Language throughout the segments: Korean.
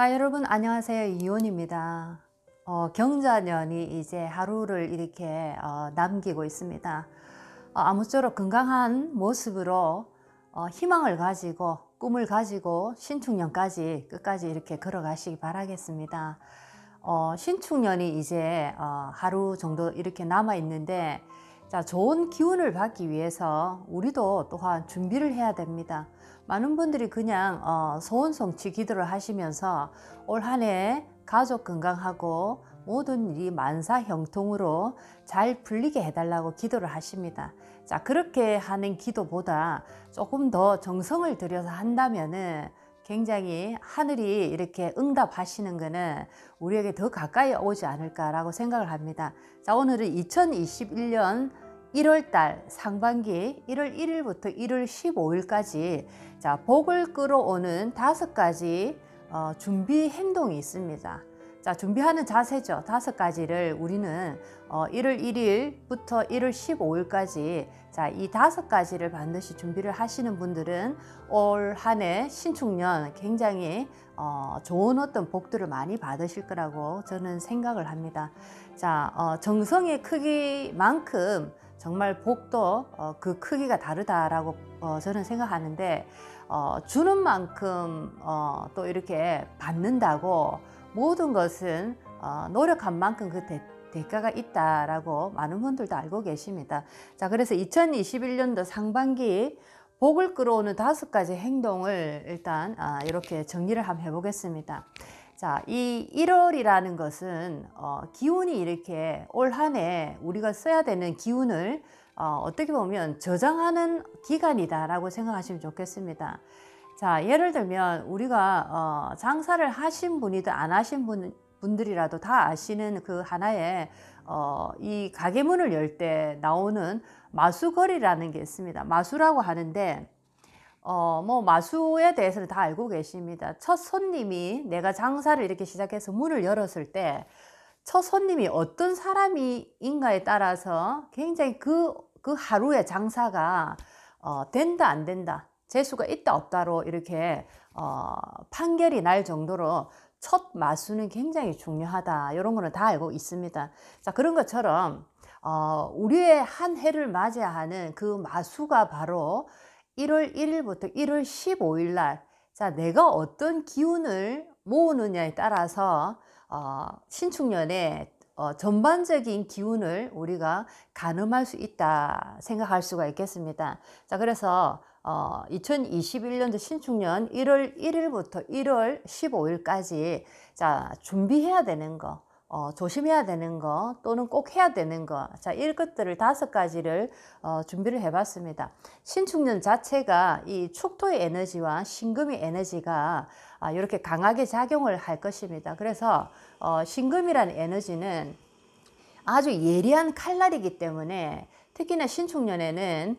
자, 여러분 안녕하세요. 이온입니다. 경자년이 이제 하루를 이렇게 남기고 있습니다. 아무쪼록 건강한 모습으로 희망을 가지고 꿈을 가지고 신축년까지 끝까지 이렇게 걸어가시기 바라겠습니다. 신축년이 이제 하루 정도 이렇게 남아 있는데, 자, 좋은 기운을 받기 위해서 우리도 또한 준비를 해야 됩니다. 많은 분들이 그냥 소원성취 기도를 하시면서 올 한 해 가족 건강하고 모든 일이 만사형통으로 잘 풀리게 해달라고 기도를 하십니다. 자, 그렇게 하는 기도보다 조금 더 정성을 들여서 한다면은 굉장히 하늘이 이렇게 응답하시는 거는 우리에게 더 가까이 오지 않을까라고 생각을 합니다. 자, 오늘은 2021년 1월달 상반기 1월 1일부터 1월 15일까지 자, 복을 끌어오는 5가지 준비 행동이 있습니다. 자, 준비하는 자세죠. 5가지를 우리는 1월 1일부터 1월 15일까지 자, 이 5가지를 반드시 준비를 하시는 분들은 올 한 해 신축년 굉장히 좋은 어떤 복들을 많이 받으실 거라고 저는 생각을 합니다. 자, 정성의 크기만큼 정말 복도 그 크기가 다르다라고 저는 생각하는데, 주는 만큼 또 이렇게 받는다고 모든 것은 노력한 만큼 그 대가가 있다라고 많은 분들도 알고 계십니다. 자, 그래서 2021년도 상반기 복을 끌어오는 5가지 행동을 일단 이렇게 정리를 한번 해보겠습니다. 자, 이 1월이라는 것은 기운이 이렇게 올 한 해 우리가 써야 되는 기운을 어떻게 보면 저장하는 기간이다라고 생각하시면 좋겠습니다. 자, 예를 들면 우리가 장사를 하신 분이든 안 하신 분들이라도 다 아시는 그 하나의 이 가게 문을 열 때 나오는 마수거리라는 게 있습니다. 마수라고 하는데 뭐 마수에 대해서는 다 알고 계십니다. 첫 손님이 내가 장사를 이렇게 시작해서 문을 열었을 때 첫 손님이 어떤 사람인가에 따라서 굉장히 그 하루의 장사가 된다 안 된다, 재수가 있다 없다로 이렇게 판결이 날 정도로 첫 마수는 굉장히 중요하다. 이런 거는 다 알고 있습니다. 자, 그런 것처럼 우리의 한 해를 맞이하는 그 마수가 바로 1월 1일부터 1월 15일 날, 자, 내가 어떤 기운을 모으느냐에 따라서 신축년에 전반적인 기운을 우리가 가늠할 수 있다 생각할 수가 있겠습니다. 자, 그래서 2021년도 신축년 1월 1일부터 1월 15일까지 자, 준비해야 되는 거, 조심해야 되는 거, 또는 꼭 해야 되는 거, 자, 이것들을 5가지를 준비를 해봤습니다. 신축년 자체가 이 축토의 에너지와 신금의 에너지가 이렇게 강하게 작용을 할 것입니다. 그래서 신금이라는 에너지는 아주 예리한 칼날이기 때문에 특히나 신축년에는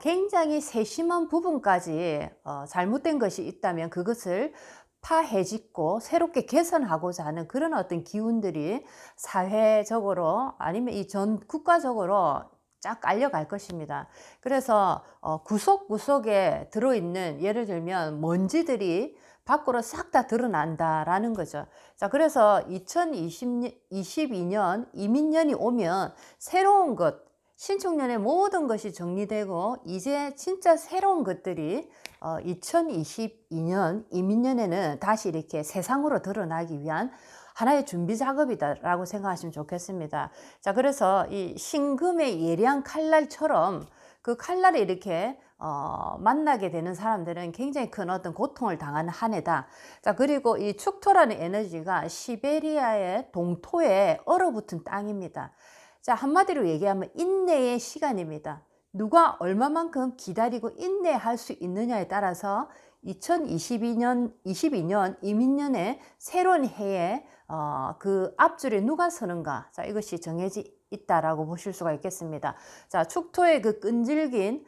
굉장히 세심한 부분까지 잘못된 것이 있다면 그것을 파헤집고 새롭게 개선하고자 하는 그런 어떤 기운들이 사회적으로 아니면 이 전 국가적으로 쫙 깔려갈 것입니다. 그래서 구석구석에 들어있는, 예를 들면 먼지들이 밖으로 싹 다 드러난다라는 거죠. 자, 그래서 2022년 이민년이 오면 새로운 것, 신축년에 모든 것이 정리되고 이제 진짜 새로운 것들이 2022년 이민년에는 다시 이렇게 세상으로 드러나기 위한 하나의 준비 작업이다라고 생각하시면 좋겠습니다. 자, 그래서 이 신금의 예리한 칼날처럼 그 칼날이 이렇게 만나게 되는 사람들은 굉장히 큰 어떤 고통을 당하는 한 해다. 자, 그리고 이 축토라는 에너지가 시베리아의 동토에 얼어붙은 땅입니다. 자, 한마디로 얘기하면 인내의 시간입니다. 누가 얼마만큼 기다리고 인내할 수 있느냐에 따라서 2022년 이민년의 새로운 해에 그 앞줄에 누가 서는가, 자, 이것이 정해져 있다라고 보실 수가 있겠습니다. 자, 축토의 그 끈질긴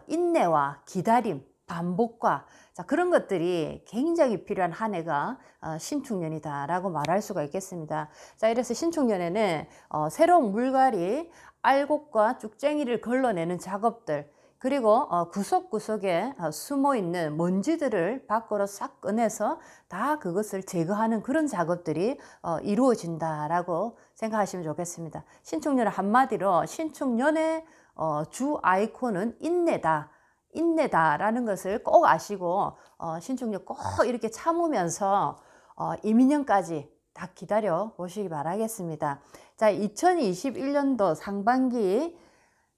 인내와 기다림, 반복과 자, 그런 것들이 굉장히 필요한 한 해가 신축년이다라고 말할 수가 있겠습니다. 자, 이래서 신축년에는 새로운 물갈이, 알곡과 쭉쟁이를 걸러내는 작업들, 그리고 구석구석에 숨어 있는 먼지들을 밖으로 싹 꺼내서 다 그것을 제거하는 그런 작업들이 이루어진다라고 생각하시면 좋겠습니다. 신축년 한마디로 신축년의 주 아이콘은 인내다. 인내다라는 것을 꼭 아시고 신축년 꼭 이렇게 참으면서 이민년까지 다 기다려 보시기 바라겠습니다. 자, 2021년도 상반기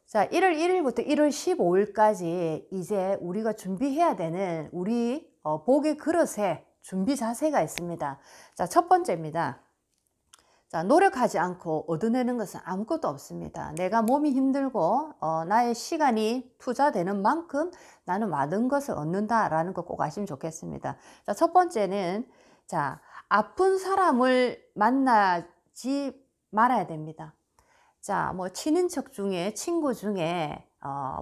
자, 1월 1일부터 1월 15일까지 이제 우리가 준비해야 되는 우리 복의 그릇에 준비 자세가 있습니다. 자, 첫 번째입니다. 자, 노력하지 않고 얻어내는 것은 아무것도 없습니다. 내가 몸이 힘들고 나의 시간이 투자되는 만큼 나는 많은 것을 얻는다라는 거 꼭 아시면 좋겠습니다. 자, 첫 번째는 자, 아픈 사람을 만나지 말아야 됩니다. 자, 뭐 친인척 중에 친구 중에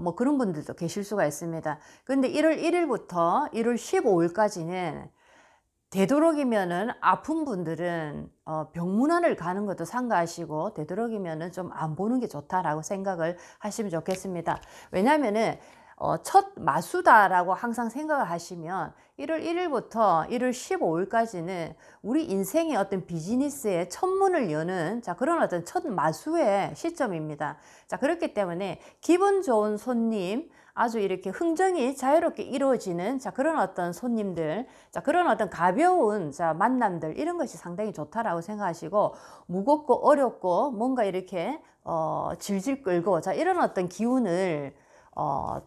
뭐 그런 분들도 계실 수가 있습니다. 근데 1월 1일부터 1월 15일까지는 되도록이면은 아픈 분들은 병문안을 가는 것도 삼가하시고 되도록이면은 좀 안 보는 게 좋다라고 생각을 하시면 좋겠습니다. 왜냐면은 첫 마수다라고 항상 생각을 하시면 1월 1일부터 1월 15일까지는 우리 인생의 어떤 비즈니스의 첫 문을 여는 자, 그런 어떤 첫 마수의 시점입니다. 자, 그렇기 때문에 기분 좋은 손님, 아주 이렇게 흥정이 자유롭게 이루어지는 자, 그런 어떤 손님들, 자, 그런 어떤 가벼운 자, 만남들 이런 것이 상당히 좋다라고 생각하시고 무겁고 어렵고 뭔가 이렇게 질질 끌고 자, 이런 어떤 기운을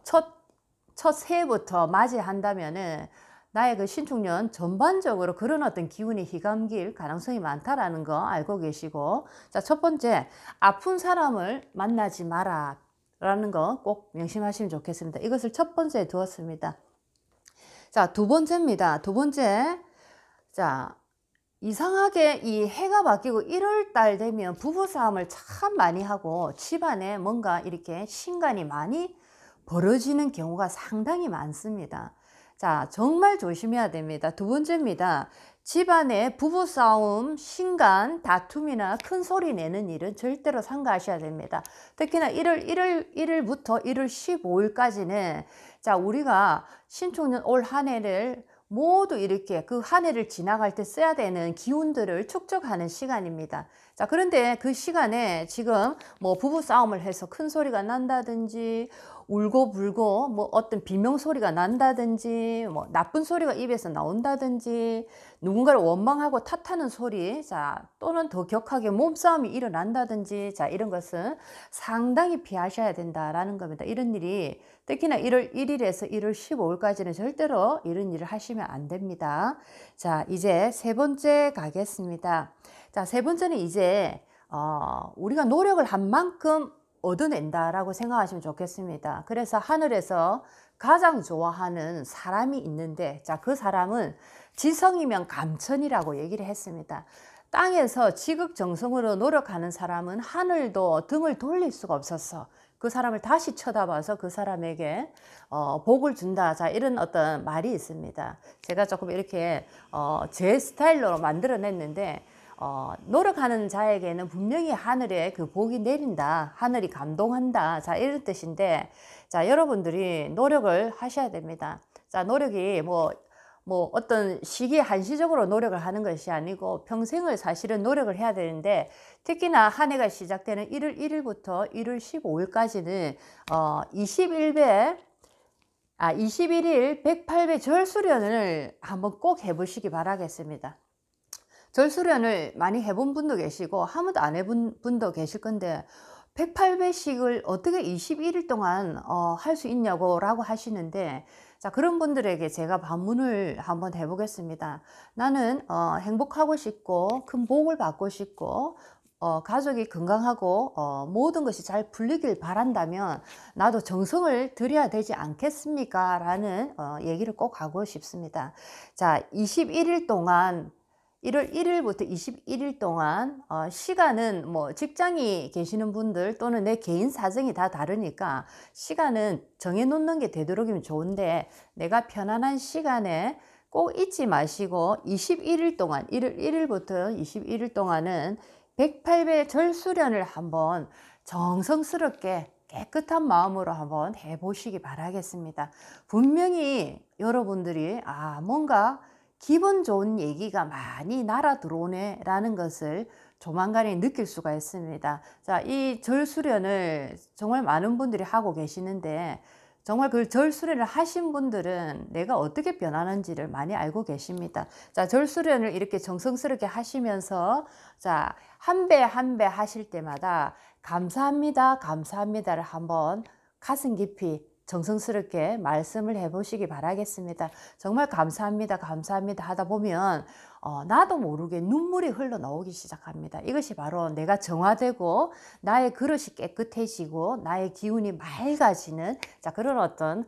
첫 새해부터 맞이한다면은 나의 그 신축년 전반적으로 그런 어떤 기운이 휘감길 가능성이 많다라는 거 알고 계시고 자, 첫 번째 아픈 사람을 만나지 마라 라는 거 꼭 명심하시면 좋겠습니다. 이것을 첫 번째에 두었습니다. 자, 두 번째입니다. 두 번째 자, 이상하게 이 해가 바뀌고 1월 달 되면 부부싸움을 참 많이 하고 집안에 뭔가 이렇게 신간이 많이 벌어지는 경우가 상당히 많습니다. 자, 정말 조심해야 됩니다. 두 번째입니다. 집안에 부부싸움, 신간, 다툼이나 큰 소리 내는 일은 절대로 삼가하셔야 됩니다. 특히나 1일부터 1월 15일까지는 자, 우리가 신축년 올 한 해를 모두 이렇게 그 한 해를 지나갈 때 써야 되는 기운들을 축적하는 시간입니다. 자, 그런데 그 시간에 지금 뭐 부부 싸움을 해서 큰 소리가 난다든지 울고 불고 뭐 어떤 비명 소리가 난다든지 뭐 나쁜 소리가 입에서 나온다든지 누군가를 원망하고 탓하는 소리 자, 또는 더 격하게 몸싸움이 일어난다든지 자, 이런 것은 상당히 피하셔야 된다라는 겁니다. 이런 일이 특히나 1월 1일에서 1월 15일까지는 절대로 이런 일을 하시면 안 됩니다. 자, 이제 세 번째 가겠습니다. 자, 세 번째는 이제 우리가 노력을 한 만큼 얻어낸다라고 생각하시면 좋겠습니다. 그래서 하늘에서 가장 좋아하는 사람이 있는데 자, 그 사람은 지성이면 감천이라고 얘기를 했습니다. 땅에서 지극정성으로 노력하는 사람은 하늘도 등을 돌릴 수가 없었어. 그 사람을 다시 쳐다봐서 그 사람에게 복을 준다. 자, 이런 어떤 말이 있습니다. 제가 조금 이렇게 제 스타일로 만들어냈는데 노력하는 자에게는 분명히 하늘에 그 복이 내린다. 하늘이 감동한다. 자, 이런 뜻인데 자, 여러분들이 노력을 하셔야 됩니다. 자, 노력이 뭐 어떤 시기에 한시적으로 노력을 하는 것이 아니고 평생을 사실은 노력을 해야 되는데 특히나 한 해가 시작되는 1월 1일부터 1월 15일까지는 21일 108배 절수련을 한번 꼭 해보시기 바라겠습니다. 절수련을 많이 해본 분도 계시고 한 번도 안 해본 분도 계실 건데 108배씩을 어떻게 21일 동안 할 수 있냐고 라고 하시는데 자, 그런 분들에게 제가 반문을 한번 해보겠습니다. 나는 행복하고 싶고 큰 복을 받고 싶고 가족이 건강하고 모든 것이 잘 풀리길 바란다면 나도 정성을 들여야 되지 않겠습니까? 라는 얘기를 꼭 하고 싶습니다. 자, 21일 동안 1월 1일부터 21일 동안 시간은 뭐 직장이 계시는 분들 또는 내 개인 사정이 다 다르니까 시간은 정해놓는 게 되도록이면 좋은데 내가 편안한 시간에 꼭 잊지 마시고 21일 동안 1월 1일부터 21일 동안은 108배 절수련을 한번 정성스럽게 깨끗한 마음으로 한번 해보시기 바라겠습니다. 분명히 여러분들이 뭔가 기분 좋은 얘기가 많이 날아 들어오네 라는 것을 조만간에 느낄 수가 있습니다. 자, 이 절수련을 정말 많은 분들이 하고 계시는데 정말 그 절수련을 하신 분들은 내가 어떻게 변하는지를 많이 알고 계십니다. 자, 절수련을 이렇게 정성스럽게 하시면서 자, 한 배 한 배 하실 때마다 감사합니다, 감사합니다를 한번 가슴 깊이 정성스럽게 말씀을 해보시기 바라겠습니다. 정말 감사합니다, 감사합니다 하다 보면 나도 모르게 눈물이 흘러나오기 시작합니다. 이것이 바로 내가 정화되고 나의 그릇이 깨끗해지고 나의 기운이 맑아지는 그런 어떤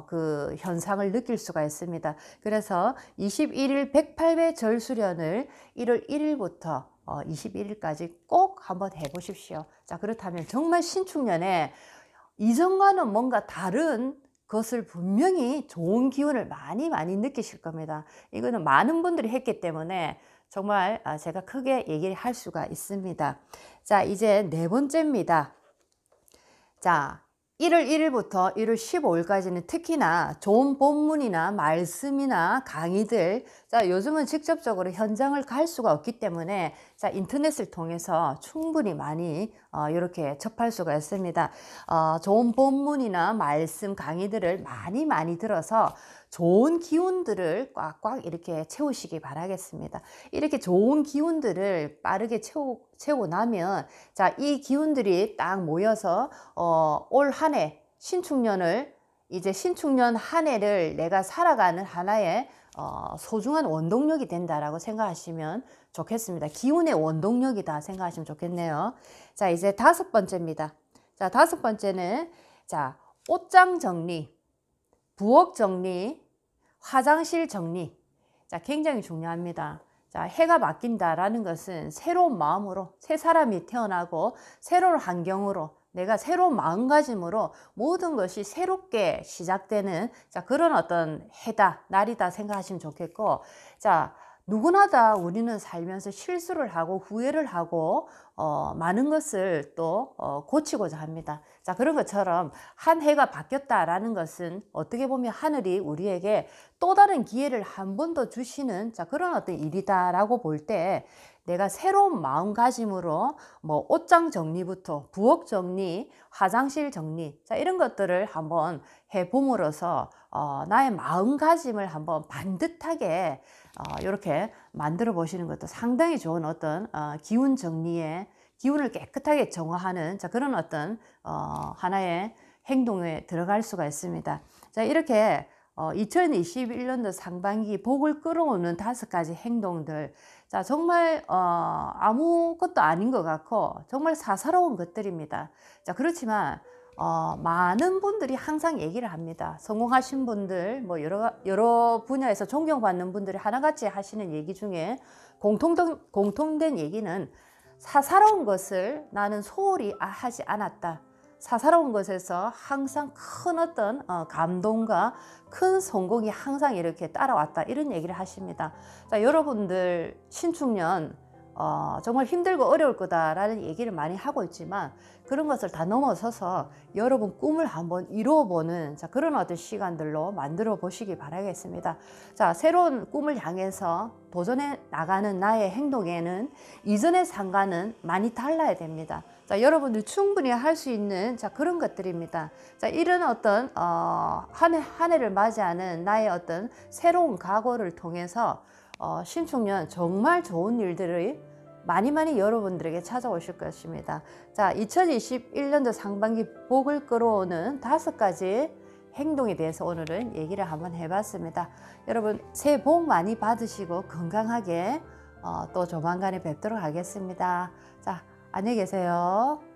그 현상을 느낄 수가 있습니다. 그래서 21일 108배 절수련을 1월 1일부터 21일까지 꼭 한번 해보십시오. 자, 그렇다면 정말 신축년에 이전과는 뭔가 다른 것을 분명히 좋은 기운을 많이 느끼실 겁니다. 이거는 많은 분들이 했기 때문에 정말 제가 크게 얘기를 할 수가 있습니다. 자, 이제 네 번째입니다. 자, 1월 1일부터 1월 15일까지는 특히나 좋은 본문이나 말씀이나 강의들, 자, 요즘은 직접적으로 현장을 갈 수가 없기 때문에 자, 인터넷을 통해서 충분히 많이 이렇게 접할 수가 있습니다. 좋은 본문이나 말씀 강의들을 많이 들어서 좋은 기운들을 꽉꽉 이렇게 채우시기 바라겠습니다. 이렇게 좋은 기운들을 빠르게 채우고 나면 자, 이 기운들이 딱 모여서 올 한 해 신축년을 이제 신축년 한 해를 내가 살아가는 하나의 소중한 원동력이 된다라고 생각하시면 좋겠습니다. 기운의 원동력이다 생각하시면 좋겠네요. 자, 이제 다섯 번째입니다. 자, 다섯 번째는 자, 옷장 정리, 부엌 정리, 화장실 정리. 자, 굉장히 중요합니다. 자, 해가 바뀐다라는 것은 새로운 마음으로 새 사람이 태어나고 새로운 환경으로 내가 새로운 마음가짐으로 모든 것이 새롭게 시작되는 자, 그런 어떤 해다, 날이다 생각하시면 좋겠고, 자, 누구나 다 우리는 살면서 실수를 하고 후회를 하고 많은 것을 또 고치고자 합니다. 자, 그런 것처럼 한 해가 바뀌었다라는 것은 어떻게 보면 하늘이 우리에게 또 다른 기회를 한 번 더 주시는 자, 그런 어떤 일이다라고 볼 때 내가 새로운 마음가짐으로 뭐 옷장 정리부터 부엌 정리, 화장실 정리, 자, 이런 것들을 한번 해봄으로써 나의 마음가짐을 한번 반듯하게 이렇게 만들어 보시는 것도 상당히 좋은 어떤 기운 정리에 기운을 깨끗하게 정화하는 자, 그런 어떤 하나의 행동에 들어갈 수가 있습니다. 자, 이렇게 2021년도 상반기 복을 끌어오는 5가지 행동들, 자, 정말 아무것도 아닌 것 같고 정말 사사로운 것들입니다. 자, 그렇지만 많은 분들이 항상 얘기를 합니다. 성공하신 분들, 뭐 여러 분야에서 존경받는 분들이 하나같이 하시는 얘기 중에 공통된 얘기는 사사로운 것을 나는 소홀히 하지 않았다. 사사로운 것에서 항상 큰 어떤 감동과 큰 성공이 항상 이렇게 따라왔다, 이런 얘기를 하십니다. 자, 여러분들 신축년 정말 힘들고 어려울 거다라는 얘기를 많이 하고 있지만 그런 것을 다 넘어서서 여러분 꿈을 한번 이루어보는 자, 그런 어떤 시간들로 만들어 보시기 바라겠습니다. 자, 새로운 꿈을 향해서 도전해 나가는 나의 행동에는 이전의 상과는 많이 달라야 됩니다. 자, 여러분들 충분히 할 수 있는 자, 그런 것들입니다. 자, 이런 어떤 한 해를 맞이하는 나의 어떤 새로운 각오를 통해서 신축년 정말 좋은 일들이 많이 여러분들에게 찾아오실 것입니다. 자, 2021년도 상반기 복을 끌어오는 5가지 행동에 대해서 오늘은 얘기를 한번 해봤습니다. 여러분 새해 복 많이 받으시고 건강하게 또 조만간에 뵙도록 하겠습니다. 자, 안녕히 계세요.